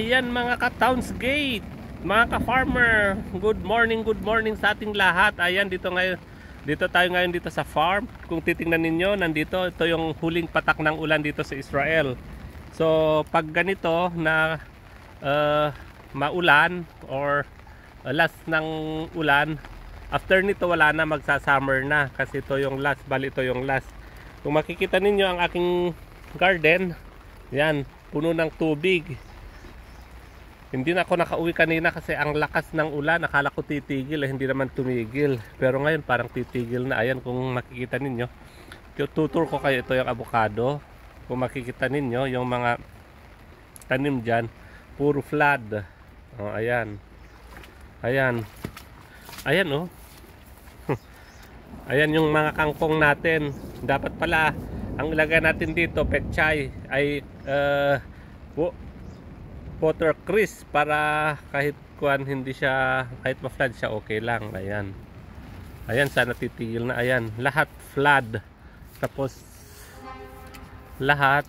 Ayan mga ka-Townsgate, mga ka-farmer, good morning sa ating lahat. Ayan dito tayo ngayon dito sa farm. Kung titingnan ninyo, ito yung huling patak ng ulan dito sa Israel. So pag ganito na maulan or last ng ulan, after nito wala na, magsa-summer na kasi ito yung last, ito yung last. Kung makikita ninyo ang aking garden, yan, puno ng tubig. Hindi na ako nakauwi kanina kasi ang lakas ng ulan. Akala ko titigil, hindi naman tumigil. Pero ngayon parang titigil na. Ayan, kung makikita ninyo, tutur ko kayo, ito yung avocado. Kung makikita ninyo, yung mga tanim dyan, puro flood. Oh, ayan. Ayan. Ayan, oh. Ayan yung mga kangkong natin. Dapat pala, ang ilagay natin dito, pechay, ay water crease para kahit hindi siya, kahit ma-flood siya, okay lang. Ayan. Ayan, sana titigil na. Ayan, lahat flood. Tapos lahat,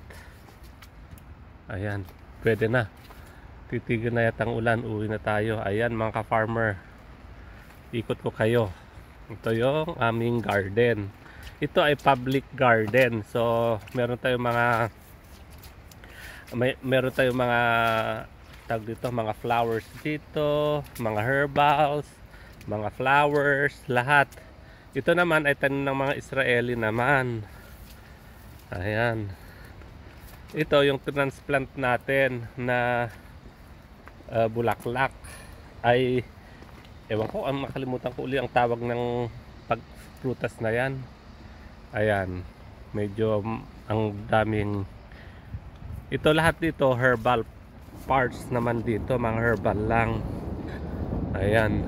ayan, pwede na. Titigil na yatang ulan, uwi na tayo. Ayan mga ka-farmer, ikot ko kayo. Ito yung aming garden. Ito ay public garden. So meron tayong mga tawag dito, mga flowers dito, mga herbals, mga flowers, lahat. Ito naman ay tanim ng mga Israeli naman. Ayan. Ito yung transplant natin na bulaklak. Ay ewan ko, makalimutan ko uli ang tawag ng pagprutas na yan. Ayan, medyo ang daming. Ito lahat dito herbal parts naman dito, mga herbal lang. Ayan.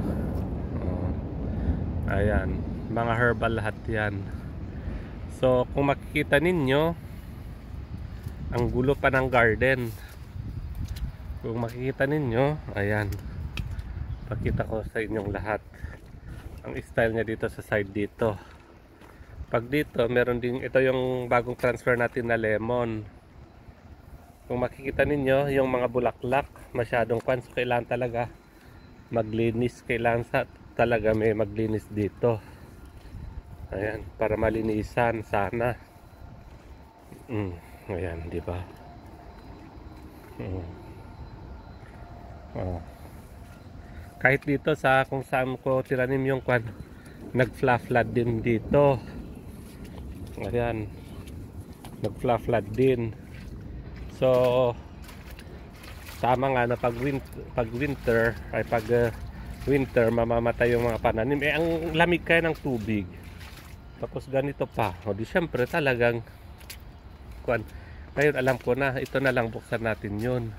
Ayan, mga herbal lahat yan. So kung makikita ninyo, ang gulo pa ng garden. Kung makikita ninyo, ayan, pakita ko sa inyong lahat ang style niya dito sa side dito. Pag dito meron din, ito yung bagong transfer natin na lemon. Kung makikita ninyo, yung mga bulaklak masyadong so kailangan talaga maglinis. Kailangan talaga may maglinis dito. Ayan, para malinisan sana. Ayan, di ba? Kahit dito sa kung saan ko tiranim yung nag-flood din dito. Ayan, nag-flood din. So tama nga na pag winter mamamatay yung mga pananim. Ang lamig kaya ng tubig. Tapos ganito pa. O di syempre talagang ngayon alam ko na, ito na lang buksan natin yun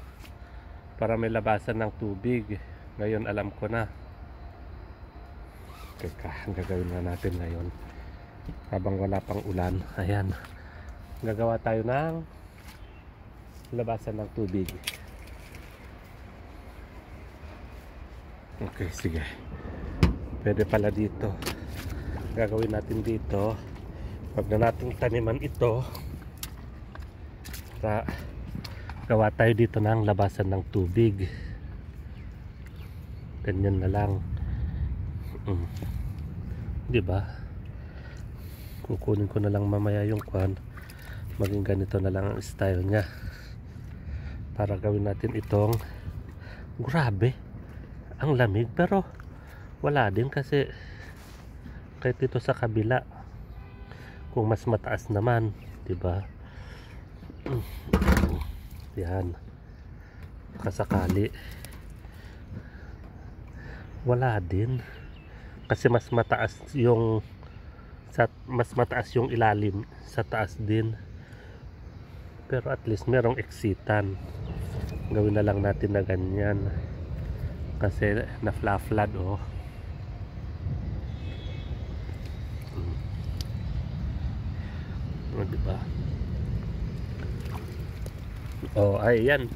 para may labasan ng tubig. Ngayon alam ko na. Teka, ang gagawin na natin ngayon habang wala pang ulan. Ayan, gagawa tayo ng labasan ng tubig. Okay, sige. Pwede pala dito. Gagawin natin dito. Pag na natin taniman ito, para gawa tayo dito ng labasan ng tubig. Ganyan na lang. Diba? Kukunin ko na lang mamaya yung maging ganito na lang ang style nya. Para gawin natin itong, grabe ang lamig, pero wala din kasi kahit dito sa kabila, kung mas mataas naman, diba? Yan, kasakali wala din kasi mas mataas yung ilalim sa taas din. Pero at least merong exitan. Gawin na lang natin na ganyan kasi na-flood, oh. Diba? Oh, ayan.